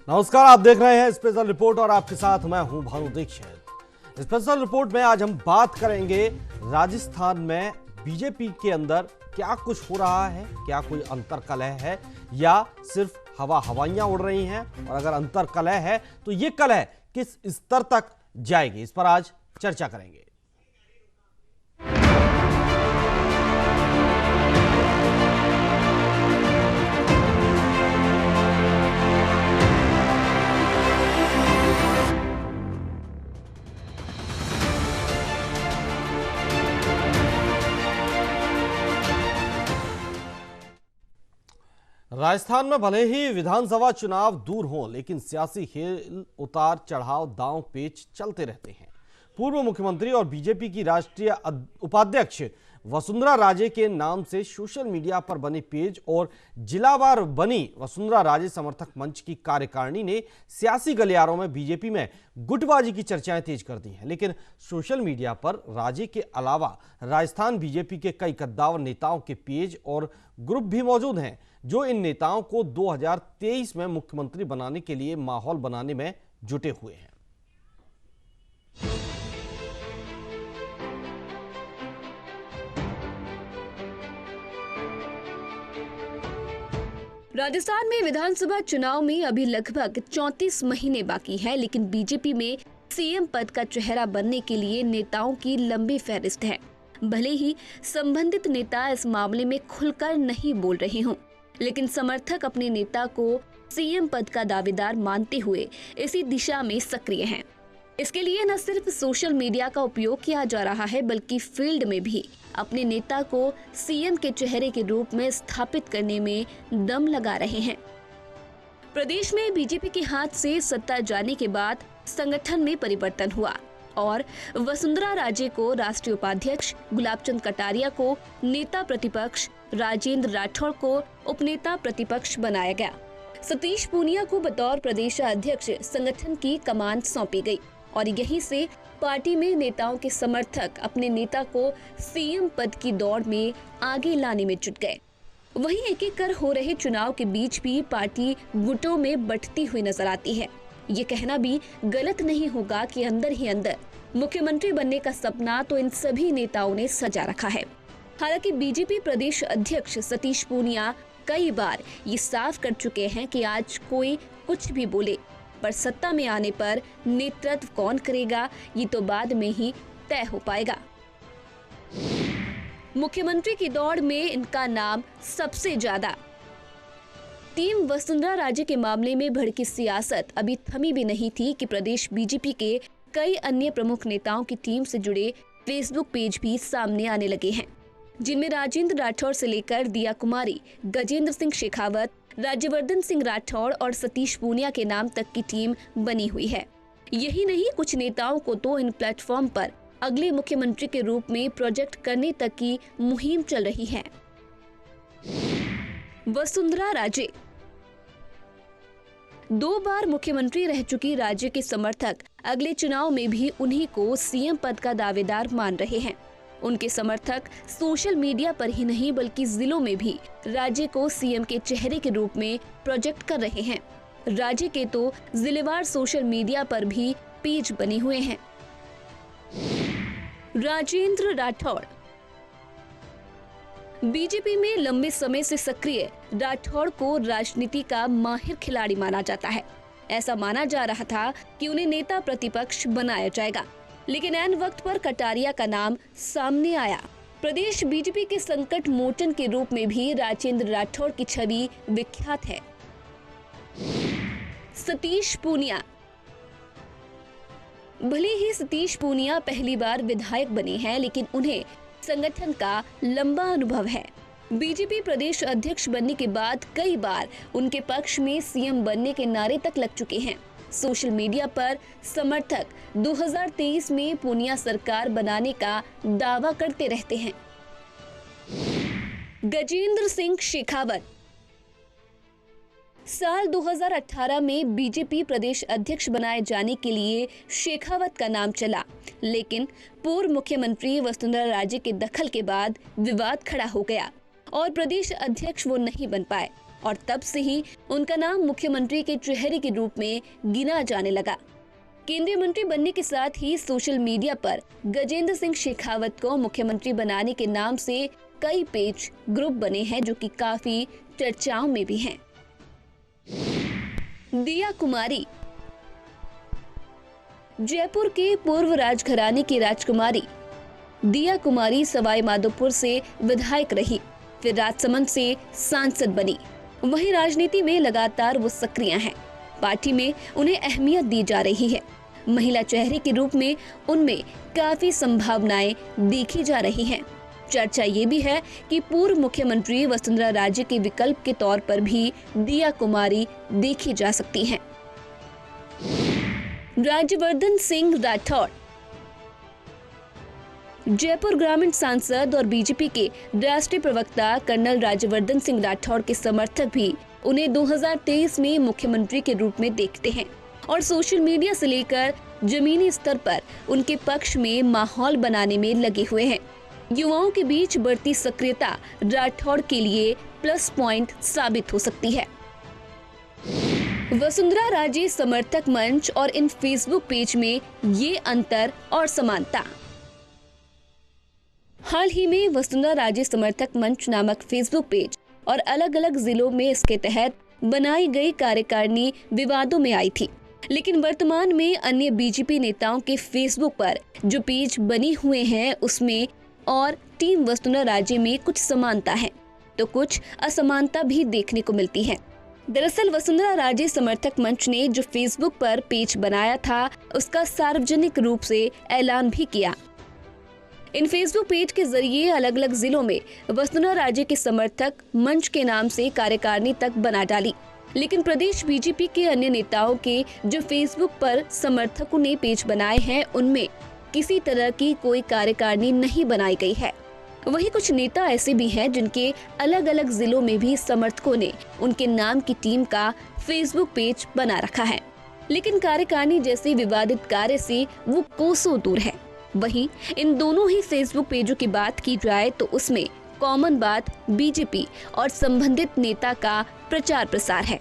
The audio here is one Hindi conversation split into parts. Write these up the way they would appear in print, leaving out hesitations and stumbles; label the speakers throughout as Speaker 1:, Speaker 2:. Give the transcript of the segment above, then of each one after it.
Speaker 1: नमस्कार, आप देख रहे हैं स्पेशल रिपोर्ट और आपके साथ मैं हूं भानु दीक्षित। स्पेशल रिपोर्ट में आज हम बात करेंगे राजस्थान में बीजेपी के अंदर क्या कुछ हो रहा है, क्या कोई अंतर्कलह है या सिर्फ हवाइयां उड़ रही हैं, और अगर अंतर्कलह है तो ये कलह किस स्तर तक जाएगी, इस पर आज चर्चा करेंगे। राजस्थान में भले ही विधानसभा चुनाव दूर हों, लेकिन सियासी खेल उतार चढ़ाव दांव पेच चलते रहते हैं। पूर्व मुख्यमंत्री और बीजेपी की राष्ट्रीय उपाध्यक्ष वसुंधरा राजे के नाम से सोशल मीडिया पर बने पेज और जिलावार बनी वसुंधरा राजे समर्थक मंच की कार्यकारिणी ने सियासी गलियारों में बीजेपी में गुटबाजी की चर्चाएं तेज कर दी हैं। लेकिन सोशल मीडिया पर राजे के अलावा राजस्थान बीजेपी के कई कद्दावर नेताओं के पेज और ग्रुप भी मौजूद हैं, जो इन नेताओं को 2023 में मुख्यमंत्री बनाने के लिए माहौल बनाने में जुटे हुए हैं।
Speaker 2: राजस्थान में विधानसभा चुनाव में अभी लगभग 34 महीने बाकी है, लेकिन बीजेपी में सीएम पद का चेहरा बनने के लिए नेताओं की लंबी फहरिस्त है। भले ही संबंधित नेता इस मामले में खुलकर नहीं बोल रहे हों, लेकिन समर्थक अपने नेता को सीएम पद का दावेदार मानते हुए इसी दिशा में सक्रिय हैं। इसके लिए न सिर्फ सोशल मीडिया का उपयोग किया जा रहा है, बल्कि फील्ड में भी अपने नेता को सीएम के चेहरे के रूप में स्थापित करने में दम लगा रहे हैं। प्रदेश में बीजेपी के हाथ से सत्ता जाने के बाद संगठन में परिवर्तन हुआ और वसुंधरा राजे को राष्ट्रीय उपाध्यक्ष, गुलाबचंद कटारिया को नेता प्रतिपक्ष, राजेंद्र राठौड़ को उपनेता प्रतिपक्ष बनाया गया। सतीश पूनिया को बतौर प्रदेशाध्यक्ष संगठन की कमान सौंपी गई और यहीं से पार्टी में नेताओं के समर्थक अपने नेता को सीएम पद की दौड़ में आगे लाने में जुट गए। वहीं एक एक कर हो रहे चुनाव के बीच भी पार्टी गुटों में बंटती हुई नजर आती है। ये कहना भी गलत नहीं होगा कि अंदर ही अंदर मुख्यमंत्री बनने का सपना तो इन सभी नेताओं ने सजा रखा है। हालांकि बीजेपी प्रदेश अध्यक्ष सतीश पूनिया कई बार ये साफ कर चुके हैं कि आज कोई कुछ भी बोले, पर सत्ता में आने पर नेतृत्व कौन करेगा ये तो बाद में ही तय हो पाएगा। मुख्यमंत्री की दौड़ में इनका नाम सबसे ज्यादा। टीम वसुंधरा राजे के मामले में भड़की सियासत अभी थमी भी नहीं थी कि प्रदेश बीजेपी के कई अन्य प्रमुख नेताओं की टीम से जुड़े फेसबुक पेज भी सामने आने लगे हैं, जिनमें राजेंद्र राठौड़ से लेकर दिया कुमारी, गजेंद्र सिंह शेखावत, राज्यवर्धन सिंह राठौड़ और सतीश पूनिया के नाम तक की टीम बनी हुई है। यही नहीं, कुछ नेताओं को तो इन प्लेटफॉर्म पर अगले मुख्यमंत्री के रूप में प्रोजेक्ट करने तक की मुहिम चल रही है। वसुंधरा राजे 2 बार मुख्यमंत्री रह चुकी राज्य के समर्थक अगले चुनाव में भी उन्हीं को सीएम पद का दावेदार मान रहे हैं। उनके समर्थक सोशल मीडिया पर ही नहीं बल्कि जिलों में भी राज्य को सीएम के चेहरे के रूप में प्रोजेक्ट कर रहे हैं। राज्य के तो जिलेवार सोशल मीडिया पर भी पेज बने हुए हैं। राजेंद्र राठौड़ बीजेपी में लंबे समय से सक्रिय राठौड़ को राजनीति का माहिर खिलाड़ी माना जाता है। ऐसा माना जा रहा था कि उन्हें नेता प्रतिपक्ष बनाया जाएगा, लेकिन ऐन वक्त पर कटारिया का नाम सामने आया। प्रदेश बीजेपी के संकट मोचन के रूप में भी राजेंद्र राठौड़ की छवि विख्यात है। सतीश पूनिया भले ही सतीश पूनिया पहली बार विधायक बने हैं, लेकिन उन्हें संगठन का लंबा अनुभव है। बीजेपी प्रदेश अध्यक्ष बनने के बाद कई बार उनके पक्ष में सीएम बनने के नारे तक लग चुके हैं। सोशल मीडिया पर समर्थक 2023 में पूनिया सरकार बनाने का दावा करते रहते हैं। गजेंद्र सिंह शेखावत साल 2018 में बीजेपी प्रदेश अध्यक्ष बनाए जाने के लिए शेखावत का नाम चला, लेकिन पूर्व मुख्यमंत्री वसुंधरा राजे के दखल के बाद विवाद खड़ा हो गया और प्रदेश अध्यक्ष वो नहीं बन पाए। और तब से ही उनका नाम मुख्यमंत्री के चेहरे के रूप में गिना जाने लगा। केंद्रीय मंत्री बनने के साथ ही सोशल मीडिया पर गजेंद्र सिंह शेखावत को मुख्यमंत्री बनाने के नाम से कई पेज ग्रुप बने हैं जो कि काफी चर्चाओं में भी हैं। दिया कुमारी। जयपुर के पूर्व राजघराने की राजकुमारी दिया कुमारी सवाई माधोपुर से विधायक रही, फिर राजसमंद से सांसद बनी। वहीं राजनीति में लगातार वो सक्रिय हैं। पार्टी में उन्हें अहमियत दी जा रही है। महिला चेहरे के रूप में उनमें काफी संभावनाएं देखी जा रही हैं। चर्चा ये भी है कि पूर्व मुख्यमंत्री वसुंधरा राजे के विकल्प के तौर पर भी दिया कुमारी देखी जा सकती हैं। राज्यवर्धन सिंह राठौड़। जयपुर ग्रामीण सांसद और बीजेपी के राष्ट्रीय प्रवक्ता कर्नल राज्यवर्धन सिंह राठौड़ के समर्थक भी उन्हें 2023 में मुख्यमंत्री के रूप में देखते हैं और सोशल मीडिया से लेकर जमीनी स्तर पर उनके पक्ष में माहौल बनाने में लगे हुए हैं। युवाओं के बीच बढ़ती सक्रियता राठौड़ के लिए प्लस पॉइंट साबित हो सकती है। वसुंधरा राजे समर्थक मंच और इन फेसबुक पेज में ये अंतर और समानता। हाल ही में वसुंधरा राजे समर्थक मंच नामक फेसबुक पेज और अलग अलग जिलों में इसके तहत बनाई गई कार्यकारिणी विवादों में आई थी, लेकिन वर्तमान में अन्य बीजेपी नेताओं के फेसबुक पर जो पेज बने हुए हैं उसमें और टीम वसुंधरा राजे में कुछ समानता है तो कुछ असमानता भी देखने को मिलती है। दरअसल वसुंधरा राजे समर्थक मंच ने जो फेसबुक पर पेज बनाया था उसका सार्वजनिक रूप से ऐलान भी किया। इन फेसबुक पेज के जरिए अलग अलग जिलों में वसुंधरा राजे के समर्थक मंच के नाम से कार्यकारिणी तक बना डाली, लेकिन प्रदेश बीजेपी के अन्य नेताओं के जो फेसबुक पर समर्थकों ने पेज बनाए हैं उनमें किसी तरह की कोई कार्यकारिणी नहीं बनाई गई है। वहीं कुछ नेता ऐसे भी हैं जिनके अलग अलग जिलों में भी समर्थकों ने उनके नाम की टीम का फेसबुक पेज बना रखा है, लेकिन कार्यकारिणी जैसे विवादित कार्य से वो कोसों दूर है। वहीं इन दोनों ही फेसबुक पेजों की बात की जाए तो उसमें कॉमन बात बीजेपी और संबंधित नेता का प्रचार प्रसार है।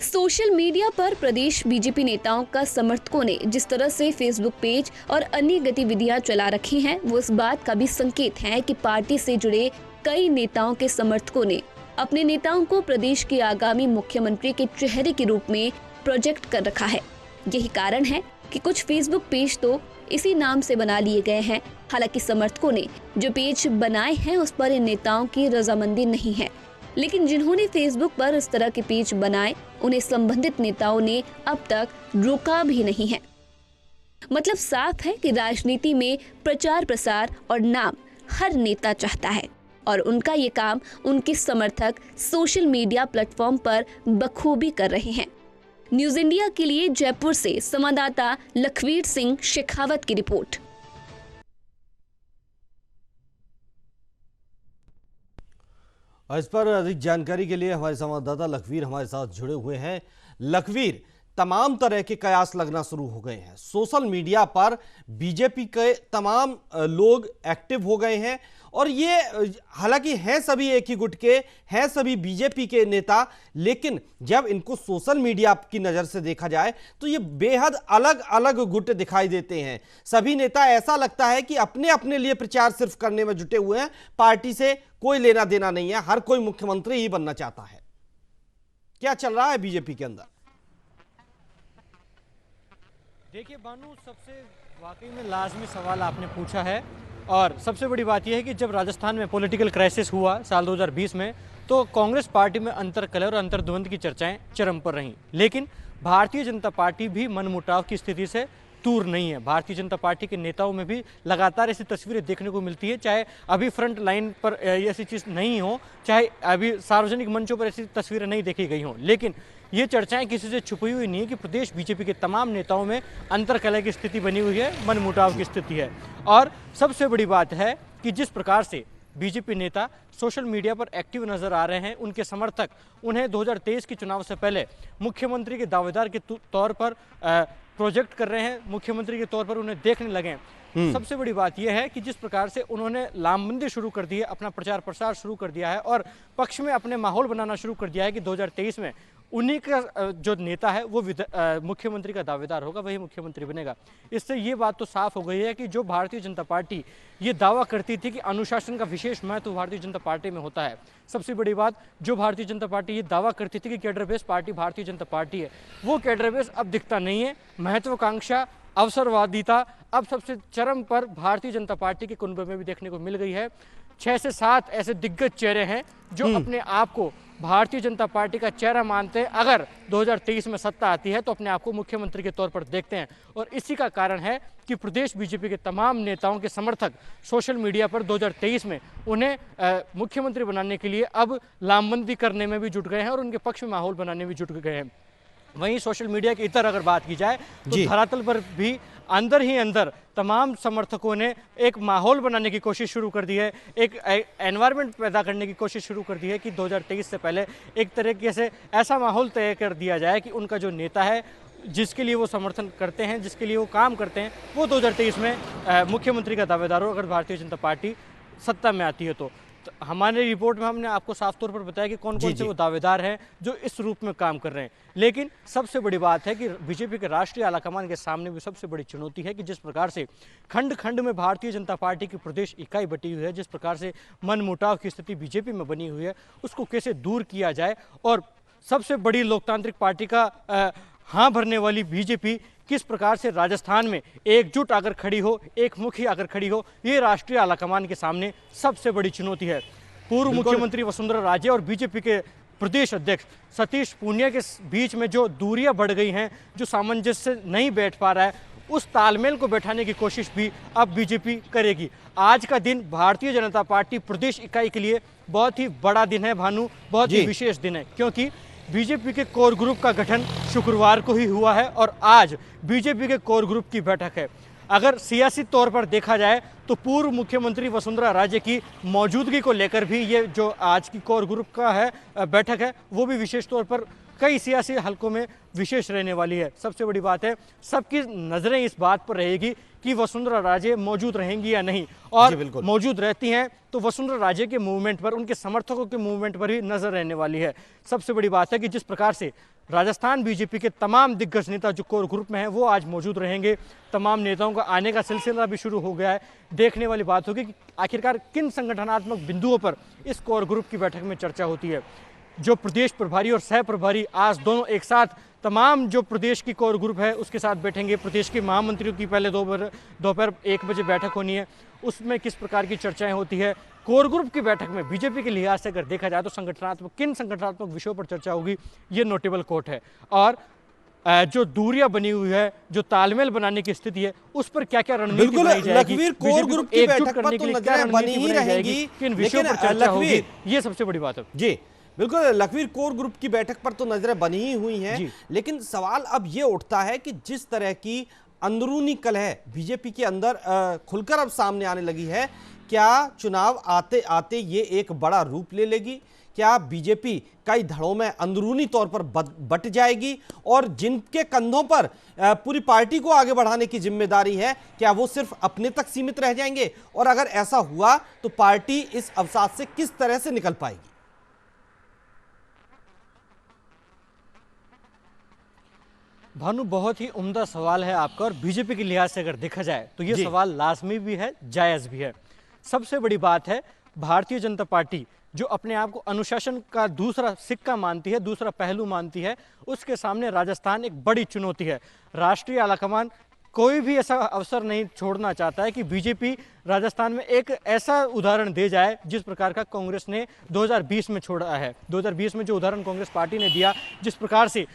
Speaker 2: सोशल मीडिया पर प्रदेश बीजेपी नेताओं का समर्थकों ने जिस तरह से फेसबुक पेज और अन्य गतिविधियां चला रखी हैं, वो इस बात का भी संकेत है कि पार्टी से जुड़े कई नेताओं के समर्थकों ने अपने नेताओं को प्रदेश के आगामी मुख्यमंत्री के चेहरे के रूप में प्रोजेक्ट कर रखा है। यही कारण है कि कुछ फेसबुक पेज तो इसी नाम से बना लिए गए हैं। हालांकि समर्थकों ने जो पेज बनाए हैं उस पर इन नेताओं की रजामंदी नहीं है, लेकिन जिन्होंने फेसबुक पर इस तरह के पेज बनाए उन्हें संबंधित नेताओं ने अब तक रोका भी नहीं है। मतलब साफ है कि राजनीति में प्रचार प्रसार और नाम हर नेता चाहता है और उनका ये काम उनके समर्थक सोशल मीडिया प्लेटफॉर्म पर बखूबी कर रहे हैं। न्यूज इंडिया के लिए जयपुर से संवाददाता लखवीर सिंह शेखावत की रिपोर्ट।
Speaker 1: इस पर अधिक जानकारी के लिए हमारे संवाददाता लखवीर हमारे साथ जुड़े हुए हैं। लखवीर, तमाम तरह के कयास लगना शुरू हो गए हैं। सोशल मीडिया पर बीजेपी के तमाम लोग एक्टिव हो गए हैं और ये हालांकि हैं सभी एक ही गुट के, हैं सभी बीजेपी के नेता, लेकिन जब इनको सोशल मीडिया की नज़र से देखा जाए तो ये बेहद अलग अलग गुट दिखाई देते हैं। सभी नेता ऐसा लगता है कि अपने अपने लिए प्रचार सिर्फ करने में जुटे हुए हैं, पार्टी से कोई लेना देना नहीं है, हर कोई मुख्यमंत्री ही बनना चाहता है। क्या चल रहा है बीजेपी के अंदर?
Speaker 3: देखिए बानू, सबसे वाकई में लाजमी सवाल आपने पूछा है और सबसे बड़ी बात यह है कि जब राजस्थान में पॉलिटिकल क्राइसिस हुआ साल 2020 में तो कांग्रेस पार्टी में अंतर्कलह और अंतर्द्वंद की चर्चाएं चरम पर रहीं, लेकिन भारतीय जनता पार्टी भी मनमुटाव की स्थिति से दूर नहीं है। भारतीय जनता पार्टी के नेताओं में भी लगातार ऐसी तस्वीरें देखने को मिलती है, चाहे अभी फ्रंट लाइन पर ऐसी चीज़ नहीं हो, चाहे अभी सार्वजनिक मंचों पर ऐसी तस्वीरें नहीं देखी गई हों, लेकिन ये चर्चाएं किसी से छुपी हुई नहीं है कि प्रदेश बीजेपी के तमाम नेताओं में अंतर्कलह की स्थिति बनी हुई है, मनमुटाव की स्थिति है। और सबसे बड़ी बात है कि जिस प्रकार से बीजेपी नेता सोशल मीडिया पर एक्टिव नजर आ रहे हैं, उनके समर्थक उन्हें 2023 के चुनाव से पहले मुख्यमंत्री के दावेदार के तौर पर प्रोजेक्ट कर रहे हैं, मुख्यमंत्री के तौर पर उन्हें देखने लगे हैं। सबसे बड़ी बात यह है कि जिस प्रकार से उन्होंने लामबंदी शुरू कर दी है, अपना प्रचार प्रसार शुरू कर दिया है और पक्ष में अपने माहौल बनाना शुरू कर दिया है कि 2023 में उन्हीं का जो नेता है वो मुख्यमंत्री का दावेदार होगा, वही मुख्यमंत्री बनेगा। इससे ये बात तो साफ हो गई है कि जो भारतीय जनता पार्टी ये दावा करती थी कि अनुशासन का विशेष महत्व भारतीय जनता पार्टी में होता है, सबसे बड़ी बात जो भारतीय जनता पार्टी ये दावा करती थी कि cadre base party Bharatiya Janata party है, वो कैडर बेस अब दिखता नहीं है। महत्वाकांक्षा, अवसरवादिता अब सबसे चरम पर भारतीय जनता पार्टी के कुनबे में भी देखने को मिल गई है। 6 से 7 ऐसे दिग्गज चेहरे हैं जो अपने आप को भारतीय जनता पार्टी का चेहरा मानते हैं। अगर 2023 में सत्ता आती है तो अपने आप को मुख्यमंत्री के तौर पर देखते हैं और इसी का कारण है कि प्रदेश बीजेपी के तमाम नेताओं के समर्थक सोशल मीडिया पर 2023 में उन्हें मुख्यमंत्री बनाने के लिए अब लामबंदी करने में भी जुट गए हैं और उनके पक्ष में माहौल बनाने में भी जुट गए हैं। वहीं सोशल मीडिया के इतर अगर बात की जाए तो धरातल पर भी अंदर ही अंदर तमाम समर्थकों ने एक माहौल बनाने की कोशिश शुरू कर दी है, एक एनवायरनमेंट पैदा करने की कोशिश शुरू कर दी है कि 2023 से पहले एक तरीके से ऐसा माहौल तय कर दिया जाए कि उनका जो नेता है, जिसके लिए वो समर्थन करते हैं, जिसके लिए वो काम करते हैं, वो 2023 में मुख्यमंत्री का दावेदार हो अगर भारतीय जनता पार्टी सत्ता में आती है। तो हमारे रिपोर्ट में हमने आपको साफ तौर पर बताया कि कौन कौन से वो दावेदार हैं जो इस रूप में काम कर रहे हैं। लेकिन सबसे बड़ी बात है कि बीजेपी के राष्ट्रीय आलाकमान के सामने भी सबसे बड़ी चुनौती है कि जिस प्रकार से खंड खंड में भारतीय जनता पार्टी की प्रदेश इकाई बटी हुई है, जिस प्रकार से मनमुटाव की स्थिति बीजेपी में बनी हुई है, उसको कैसे दूर किया जाए और सबसे बड़ी लोकतांत्रिक पार्टी का हाँ भरने वाली बीजेपी किस प्रकार से राजस्थान में एकजुट आकर खड़ी हो, एक मुखी आकर खड़ी हो, ये राष्ट्रीय आलाकमान के सामने सबसे बड़ी चुनौती है। पूर्व मुख्यमंत्री वसुंधरा राजे और बीजेपी के प्रदेश अध्यक्ष सतीश पूनिया के बीच में जो दूरियां बढ़ गई हैं, जो सामंजस्य नहीं बैठ पा रहा है, उस तालमेल को बैठाने की कोशिश भी अब बीजेपी करेगी। आज का दिन भारतीय जनता पार्टी प्रदेश इकाई के लिए बहुत ही बड़ा दिन है भानु, बहुत ही विशेष दिन है, क्योंकि बीजेपी के कोर ग्रुप का गठन शुक्रवार को ही हुआ है और आज बीजेपी के कोर ग्रुप की बैठक है। अगर सियासी तौर पर देखा जाए तो पूर्व मुख्यमंत्री वसुंधरा राजे की मौजूदगी को लेकर भी ये जो आज की कोर ग्रुप का है बैठक है, वो भी विशेष तौर पर कई सियासी हलकों में विशेष रहने वाली है। सबसे बड़ी बात है, सबकी नजरें इस बात पर रहेगी कि वसुंधरा राजे मौजूद रहेंगी या नहीं, और मौजूद रहती हैं तो वसुंधरा राजे के मूवमेंट पर, उनके समर्थकों के मूवमेंट पर भी नजर रहने वाली है। सबसे बड़ी बात है कि जिस प्रकार से राजस्थान बीजेपी के तमाम दिग्गज नेता जो कोर ग्रुप में हैं वो आज मौजूद रहेंगे। तमाम नेताओं का आने का सिलसिला भी शुरू हो गया है। देखने वाली बात होगी कि आखिरकार किन संगठनात्मक बिंदुओं पर इस कोर ग्रुप की बैठक में चर्चा होती है। जो प्रदेश प्रभारी और सह प्रभारी आज दोनों एक साथ तमाम जो प्रदेश की कोर ग्रुप है उसके साथ बैठेंगे। प्रदेश के महामंत्रियों की पहले दोपहर 1 बजे बैठक होनी है, उसमें किस प्रकार की चर्चाएं होती है। कोर ग्रुप की बैठक में बीजेपी के लिहाज से अगर देखा जाए तो किन संगठनात्मक विषयों पर चर्चा होगी, ये नोटेबल कोट है। और जो दूरियां बनी हुई है, जो तालमेल बनाने की स्थिति है, उस पर क्या क्या रणनीति बनाई जाएगी,
Speaker 1: कोर ग्रुप की बैठक पर तो नजरें बनी ही रहेंगी,
Speaker 3: किन विषयों पर चर्चा होगी, ये सबसे बड़ी बात है।
Speaker 1: जी बिल्कुल लखवीर, कोर ग्रुप की बैठक पर तो नजरें बनी ही हुई हैं, लेकिन सवाल अब ये उठता है कि जिस तरह की अंदरूनी कलह बीजेपी के अंदर खुलकर अब सामने आने लगी है, क्या चुनाव आते आते ये एक बड़ा रूप ले लेगी? क्या बीजेपी कई धड़ों में अंदरूनी तौर पर बट जाएगी और जिनके कंधों पर पूरी पार्टी को आगे बढ़ाने की जिम्मेदारी है, क्या वो सिर्फ अपने तक सीमित रह जाएंगे? और अगर ऐसा हुआ तो पार्टी इस अवसाद से किस तरह से निकल पाएगी?
Speaker 3: भानु, बहुत ही उम्दा सवाल है आपका, और बीजेपी के लिहाज से अगर देखा जाए तो ये सवाल लाजमी भी है, जायज भी है। सबसे बड़ी बात है, भारतीय जनता पार्टी जो अपने आप को अनुशासन का दूसरा सिक्का मानती है, दूसरा पहलू मानती है, उसके सामने राजस्थान एक बड़ी चुनौती है। राष्ट्रीय आलाकमान कोई भी ऐसा अवसर नहीं छोड़ना चाहता है कि बीजेपी राजस्थान में एक ऐसा उदाहरण दे जाए जिस प्रकार का कांग्रेस ने 2020 में छोड़ा है। 2020 में जो उदाहरण कांग्रेस पार्टी ने दिया, जिस प्रकार से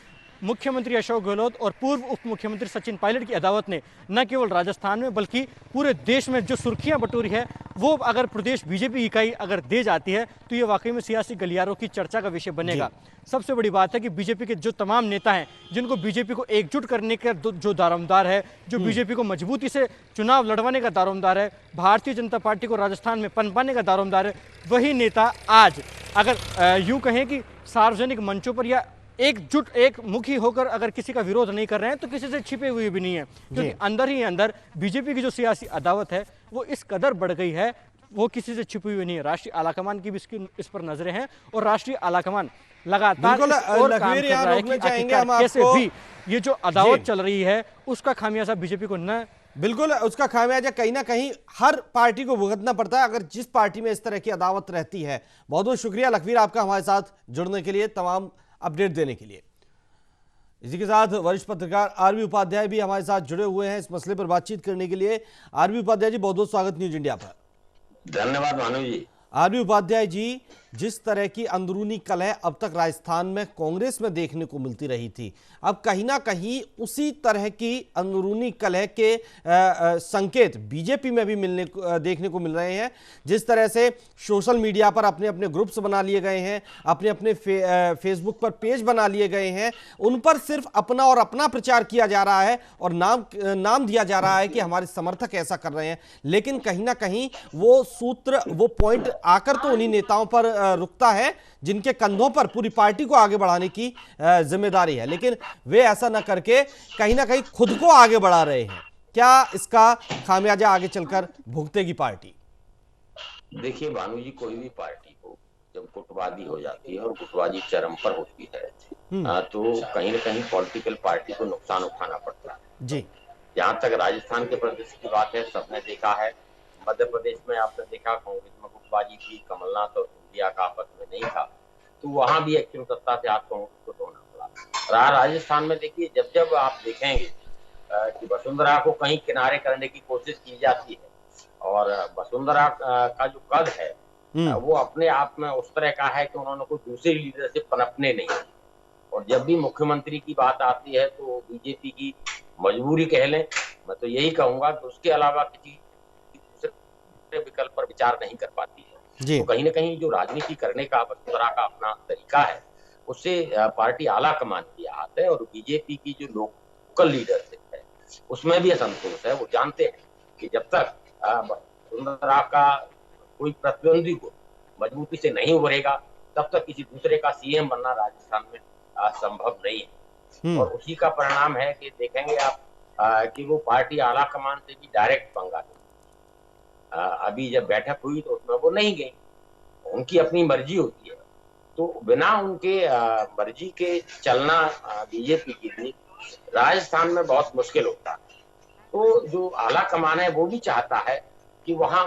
Speaker 3: मुख्यमंत्री अशोक गहलोत और पूर्व उप मुख्यमंत्री सचिन पायलट की अदावत ने न केवल राजस्थान में बल्कि पूरे देश में जो सुर्खियां बटोरी है, वो अगर प्रदेश बीजेपी इकाई अगर दे जाती है तो ये वाकई में सियासी गलियारों की चर्चा का विषय बनेगा। सबसे बड़ी बात है कि बीजेपी के जो तमाम नेता हैं, जिनको बीजेपी को एकजुट करने का जो दारोमदार है, जो बीजेपी को मजबूती से चुनाव लड़वाने का दारोमदार है, भारतीय जनता पार्टी को राजस्थान में पनपाने का दारोमदार है, वही नेता आज अगर यूं कहें कि सार्वजनिक मंचों पर या एकजुट एक मुखी होकर अगर किसी का विरोध नहीं कर रहे हैं तो किसी से छिपे हुए भी नहीं है, क्योंकि अंदर ही अंदर बीजेपी की जो सियासी अदावत है वो इस कदर बढ़ गई है, वो किसी से छिपी हुई नहीं है। राष्ट्रीय आलाकमान की भी इस पर नजरें हैं और राष्ट्रीय आलाकमान लगातार
Speaker 1: बिल्कुल,
Speaker 3: इस ओर काम
Speaker 1: लखवीर,
Speaker 3: कर
Speaker 1: यहाँ
Speaker 3: रहा है
Speaker 1: रोकना
Speaker 3: कि
Speaker 1: चाहेंगे
Speaker 3: आखिरकार
Speaker 1: हम
Speaker 3: कैसे
Speaker 1: आपको।
Speaker 3: भी ये जो अदावत चल रही है उसका खामियाजा बीजेपी को न
Speaker 1: बिल्कुल, उसका खामियाजा कहीं ना कहीं हर पार्टी को भुगतना पड़ता है अगर जिस पार्टी में इस तरह की अदावत रहती है। बहुत बहुत शुक्रिया लखवीर आपका हमारे साथ जुड़ने के लिए, तमाम अपडेट देने के लिए। इसी के साथ वरिष्ठ पत्रकार आरबी उपाध्याय भी हमारे साथ जुड़े हुए हैं इस मसले पर बातचीत करने के लिए। आरबी उपाध्याय जी, बहुत बहुत स्वागत न्यूज इंडिया पर।
Speaker 4: धन्यवाद भानु जी।
Speaker 1: आरबी उपाध्याय जी, जिस तरह की अंदरूनी कलह अब तक राजस्थान में कांग्रेस में देखने को मिलती रही थी, अब कहीं ना कहीं उसी तरह की अंदरूनी कलह के संकेत बीजेपी में भी देखने को मिल रहे हैं। जिस तरह से सोशल मीडिया पर अपने अपने ग्रुप्स बना लिए गए हैं, अपने अपने फेसबुक पर पेज बना लिए गए हैं, उन पर सिर्फ अपना और अपना प्रचार किया जा रहा है और नाम दिया जा रहा है कि हमारे समर्थक ऐसा कर रहे हैं, लेकिन कहीं ना कहीं वो सूत्र, वो पॉइंट आकर तो उन्हीं नेताओं पर रुकता है जिनके कंधों पर पूरी पार्टी को आगे बढ़ाने की जिम्मेदारी है, लेकिन वे ऐसा न करके कहीं ना कहीं खुद को आगे बढ़ा रहे हैं। क्या इसका खामियाजा आगे चलकर भुगतेगी पार्टी?
Speaker 4: देखिए भानु जी, कोई भी पार्टी हो जब गुटबाजी हो जाती है और गुटबाजी चरम पर होती है तो कहीं ना कहीं पॉलिटिकल पार्टी को नुकसान उठाना पड़ता है
Speaker 1: जी।
Speaker 4: जहां तक राजस्थान के प्रदेश की बात है, सबने देखा है। मध्य प्रदेश में आपने देखा कांग्रेस में गुटबाजी थी, कमलनाथ और इंडिया का आपस में नहीं था, तो वहां भी एक्चुअल सत्ता से हाथ कांग्रेस को धोना पड़ा। राजस्थान में देखिए, जब जब आप देखेंगे कि वसुंधरा को कहीं किनारे करने की कोशिश की जाती है और वसुंधरा का जो कद है वो अपने आप में उस तरह का है कि उन्होंने कोई दूसरी लीडर से पनपने नहीं दी। और जब भी मुख्यमंत्री की बात आती है तो बीजेपी की मजबूरी कह लें, मैं तो यही कहूंगा कि उसके अलावा किसी दूसरे विकल्प पर विचार नहीं कर पाती है। तो कहीं ना कहीं जो राजनीति करने का वसुंधरा का अपना तरीका है, उससे पार्टी आला कमान की हाथ है और बीजेपी की जो लोकल लीडरशिप है उसमें भी असंतोष है। वो जानते हैं कि जब तक वसुंधरा का कोई प्रतिद्वंदी को मजबूती से नहीं उभरेगा तब तक किसी दूसरे का सीएम बनना राजस्थान में संभव नहीं है। और उसी का परिणाम है कि देखेंगे आप कि वो पार्टी आला कमान से भी डायरेक्ट पंगा ली। अभी जब बैठक हुई तो उसमें वो नहीं गई, उनकी अपनी मर्जी होती है, तो बिना उनके मर्जी के चलना बीजेपी के लिए राजस्थान में बहुत मुश्किल होता है। तो जो आला कमान है वो भी चाहता है कि वहां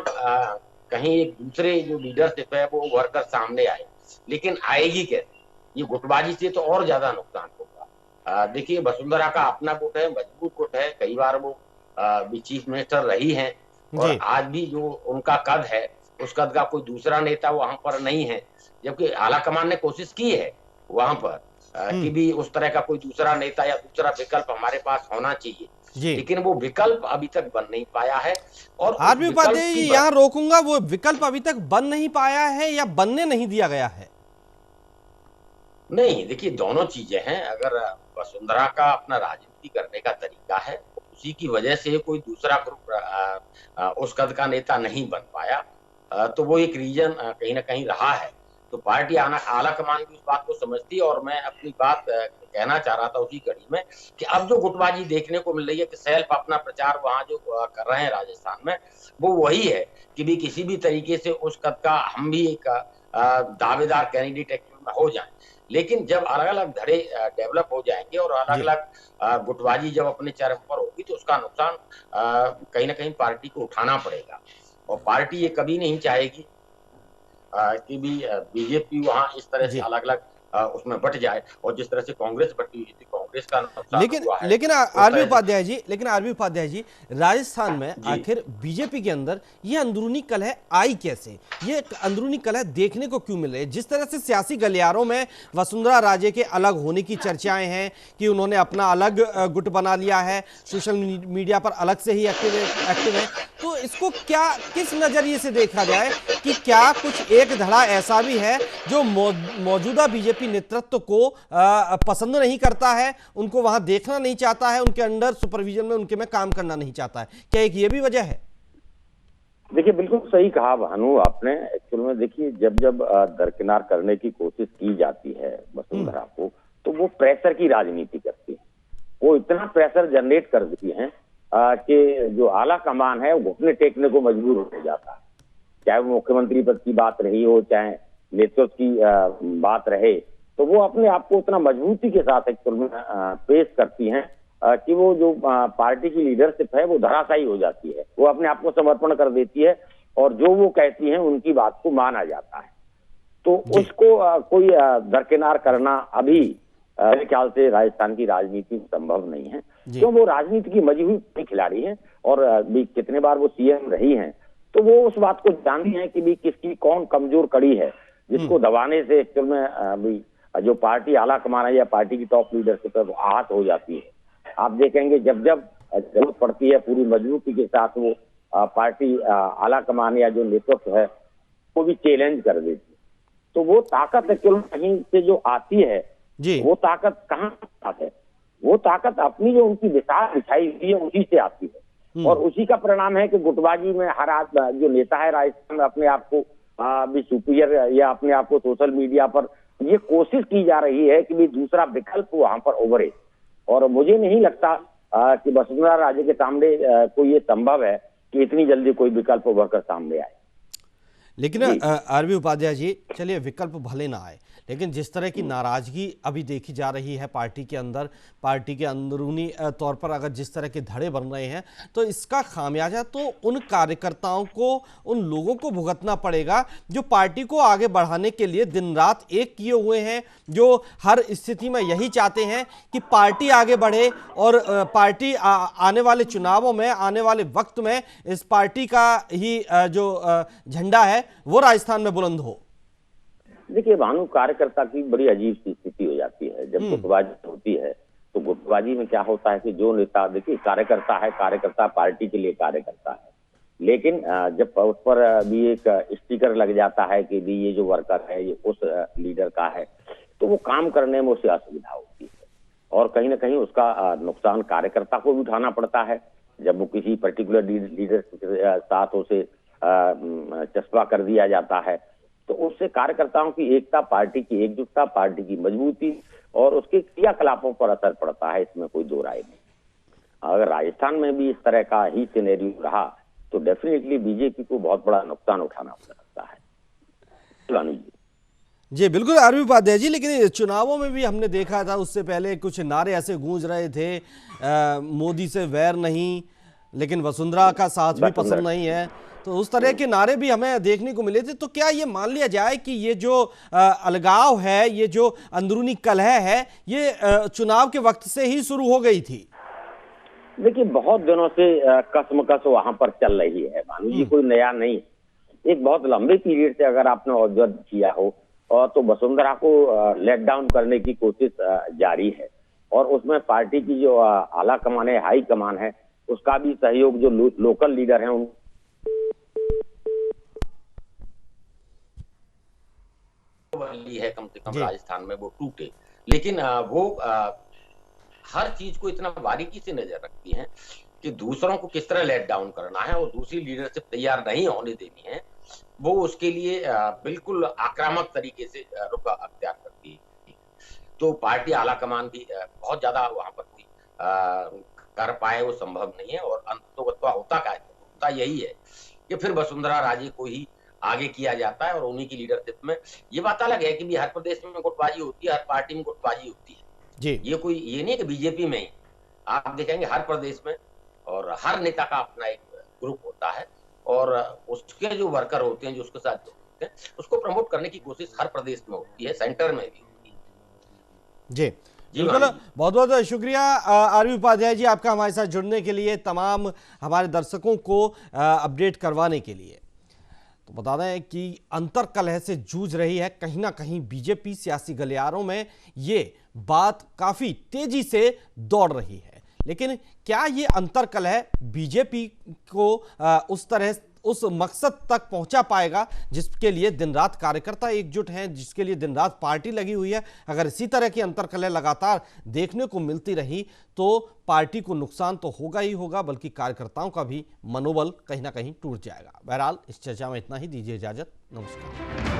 Speaker 4: कहीं एक दूसरे जो लीडरशिप है वो उभर कर सामने आए, लेकिन आएगी कैसे? ये गुटबाजी से तो और ज्यादा नुकसान होगा। देखिए, वसुंधरा का अपना गुट है, मजबूत गुट है, कई बार वो भी चीफ मिनिस्टर रही हैं और आज भी जो उनका कद है उस कद का कोई दूसरा नेता वहां पर नहीं है, जबकि आला कमान ने कोशिश की है वहां पर कि भी उस तरह का कोई दूसरा नेता या दूसरा विकल्प हमारे पास होना चाहिए, लेकिन वो विकल्प अभी तक बन नहीं पाया है। और
Speaker 1: आरबी उपाध्याय जी, यहाँ रोकूंगा, वो विकल्प अभी तक बन नहीं पाया है या बनने नहीं दिया गया है?
Speaker 4: नहीं, देखिए दोनों चीजें हैं। अगर वसुंधरा का अपना राजनीति करने का तरीका है, उसी की वजह से कोई दूसरा ग्रुप उस कद का नेता नहीं बन पाया, तो वो एक रीजन कहीं ना कहीं रहा है। तो पार्टी आला कमान भी उस बात को समझती है और मैं अपनी बात कहना चाह रहा था उसी कड़ी में कि अब जो गुटबाजी देखने को मिल रही है कि सेल्फ अपना प्रचार वहां जो कर रहे हैं राजस्थान में, वो वही है कि भी किसी भी तरीके से उस कद का हम भी एक दावेदार कैंडिडेट एक्चुअल में हो जाए। लेकिन जब अलग अलग धड़े डेवलप हो जाएंगे और अलग अलग गुटबाजी जब अपने चरम पर होगी तो उसका नुकसान कहीं ना कहीं पार्टी को उठाना पड़ेगा। और पार्टी ये कभी नहीं चाहेगी कि भी बीजेपी वहां इस तरह से अलग अलग उसमें बट जाए, और जिस तरह से कांग्रेस बटी हुई थी, कांग्रेस का नुकसान
Speaker 1: लेकिन आरबी उपाध्याय जी, राजस्थान में आखिर बीजेपी के अंदर ये अंदरूनी कलह आई कैसे? ये अंदरूनी कलह देखने को क्यों मिल रही है? जिस तरह से सियासी गलियारों में वसुंधरा राजे के अलग होने की चर्चाएं हैं कि उन्होंने अपना अलग गुट बना लिया है, सोशल मीडिया पर अलग से ही एक्टिव है, तो इसको क्या किस नजरिए से देखा जाए कि क्या कुछ एक धड़ा ऐसा भी है जो मौजूदा बीजेपी नेतृत्व को पसंद नहीं करता है, उनको वहां देखना नहीं चाहता है, उनके अंडर सुपरविजन में उनके में काम करना नहीं चाहता है? क्या एक ये भी वजह है?
Speaker 5: देखिए, बिल्कुल सही कहा भानु आपने। एक्चुअल में देखिए, जब जब दरकिनार करने की कोशिश की जाती है वसुंधरा को, तो वो प्रेशर की राजनीति करती है। वो इतना प्रेशर जनरेट कर देती हैं कि जो आला कमान है वो घुटने टेकने को मजबूर हो जाता है। चाहे वो मुख्यमंत्री पद की बात रही हो, चाहे नेतृत्व की बात रहे, तो वो अपने आप को उतना मजबूती के साथ एक्चुअल में पेश करती हैं कि वो जो पार्टी की लीडरशिप है वो धराशायी हो जाती है। वो अपने आप को समर्पण कर देती है और जो वो कहती हैं उनकी बात को माना जाता है। तो उसको कोई दरकिनार करना अभी मेरे ख्याल से राजस्थान की राजनीति में संभव नहीं है, क्यों वो राजनीति की मजी हुई खिलाड़ी है और भी कितने बार वो सीएम रही हैं, तो वो उस बात को जानती हैं कि भी किसकी कौन कमजोर कड़ी है जिसको दबाने से एक्चुअल में भी जो पार्टी आला कमान है या पार्टी की टॉप लीडरशिप है वो आहत हो जाती है। आप देखेंगे जब जब जरूरत पड़ती है पूरी मजबूती के साथ वो पार्टी आला कमान या जो नेतृत्व है वो भी चैलेंज कर देती है। तो वो ताकत एक्चुअल कहीं से जो आती है
Speaker 1: जी,
Speaker 5: वो ताकत कहाँ आती है? वो ताकत अपनी जो उनकी विचार बिछाई हुई है उसी से आती है और उसी का परिणाम है कि गुटबाजी में हर जो नेता है राजस्थान में अपने आप को भी सुपीरियर या अपने आप को सोशल मीडिया पर ये कोशिश की जा रही है कि भी दूसरा विकल्प वहां पर उभरे। और मुझे नहीं लगता कि वसुंधरा राजे के सामने कोई ये संभव है कि इतनी जल्दी कोई विकल्प उभर कर सामने आए।
Speaker 1: लेकिन आरबी उपाध्याय जी, चलिए विकल्प भले ना आए, लेकिन जिस तरह की नाराजगी अभी देखी जा रही है पार्टी के अंदर, पार्टी के अंदरूनी तौर पर अगर जिस तरह के धड़े बन रहे हैं, तो इसका खामियाजा तो उन कार्यकर्ताओं को, उन लोगों को भुगतना पड़ेगा जो पार्टी को आगे बढ़ाने के लिए दिन रात एक किए हुए हैं, जो हर स्थिति में यही चाहते हैं कि पार्टी आगे बढ़े और पार्टी आने वाले चुनावों में, आने वाले वक्त में इस पार्टी का ही जो झंडा है वो राजस्थान में बुलंद हो।
Speaker 5: देखिए भानु, कार्यकर्ता की बड़ी अजीब सी स्थिति हो जाती है जब गुटबाजी होती है। तो गुटबाजी में क्या होता है कि जो नेता, देखिए कार्यकर्ता है, कार्यकर्ता पार्टी के लिए कार्यकर्ता है, लेकिन जब उस पर भी एक स्टिकर लग जाता है कि भी ये जो वर्कर है ये उस लीडर का है, तो वो काम करने में उसे असुविधा होती है और कहीं ना कहीं उसका नुकसान कार्यकर्ता को भी उठाना पड़ता है। जब वो किसी पर्टिकुलर लीडर के साथ उसे चस्पा कर दिया जाता है तो उससे कार्यकर्ताओं की एकता, पार्टी की एकजुटता, पार्टी की मजबूती और उसके क्रियाकलापों पर असर पड़ता है, इसमें कोई दो राय नहीं। अगर राजस्थान में भी इस तरह का ही सिनेरियो रहा तो डेफिनेटली बीजेपी को बहुत बड़ा नुकसान उठाना पड़ सकता है।
Speaker 1: जी बिल्कुल आरबी उपाध्याय जी, लेकिन चुनावों में भी हमने देखा था, उससे पहले कुछ नारे ऐसे गूंज रहे थे, मोदी से वैर नहीं लेकिन वसुंधरा का साथ भी पसंद नहीं है, तो उस तरह के नारे भी हमें देखने को मिले थे। तो क्या ये मान लिया जाए कि ये जो अलगाव है, ये जो अंदरूनी कलह है, ये चुनाव के वक्त से ही शुरू हो गई थी?
Speaker 5: देखिए बहुत दिनों से कसमकस वहां पर चल रही है भानु जी, कोई नया नहीं। एक बहुत लंबे पीरियड से अगर आपने ऑब्जर्व किया हो और तो वसुंधरा को लेट डाउन करने की कोशिश जारी है और उसमें पार्टी की जो आला कमान है, हाई कमान है, उसका भी सहयोग, जो लोकल लीडर हैं उन
Speaker 4: है कम से कम राजस्थान में वो टूटे। लेकिन वो हर चीज को इतना बारीकी से नजर रखती हैं कि दूसरों को किस तरह लेट डाउन करना है और दूसरी लीडरशिप तैयार नहीं होने देनी है, वो उसके लिए बिल्कुल आक्रामक तरीके से रुख अख्तियार करती है। तो पार्टी आला कमान भी बहुत ज्यादा वहां पर कोई कर पाए वो संभव नहीं है और अंततः होता यही है कि फिर वसुंधरा राजे को ही आगे किया जाता है और उन्हीं की लीडरशिप में। ये बात अलग है कि भी हर प्रदेश में गुटबाजी होती है, हर पार्टी में गुटबाजी होती है
Speaker 1: जी।
Speaker 4: ये नहीं कि बीजेपी में ही, आप देखेंगे हर प्रदेश में और हर नेता का अपना एक ग्रुप होता है और उसके जो वर्कर होते हैं, जो उसके साथ होते हैं, उसको प्रमोट करने की कोशिश हर प्रदेश में होती है, सेंटर में भी होती है।
Speaker 1: जी बिल्कुल, बहुत बहुत शुक्रिया आरबी उपाध्याय जी आपका हमारे साथ जुड़ने के लिए, तमाम हमारे दर्शकों को अपडेट करवाने के लिए। तो बता दें कि अंतर कलह से जूझ रही है कहीं ना कहीं बीजेपी, सियासी गलियारों में ये बात काफी तेजी से दौड़ रही है। लेकिन क्या ये अंतर कलह बीजेपी को उस तरह, उस मकसद तक पहुंचा पाएगा जिसके लिए दिन रात कार्यकर्ता एकजुट हैं, जिसके लिए दिन रात पार्टी लगी हुई है? अगर इसी तरह की अंतरकलह लगातार देखने को मिलती रही तो पार्टी को नुकसान तो होगा ही होगा, बल्कि कार्यकर्ताओं का भी मनोबल कहीं ना कहीं टूट जाएगा। बहरहाल इस चर्चा में इतना ही, दीजिए इजाजत, नमस्कार।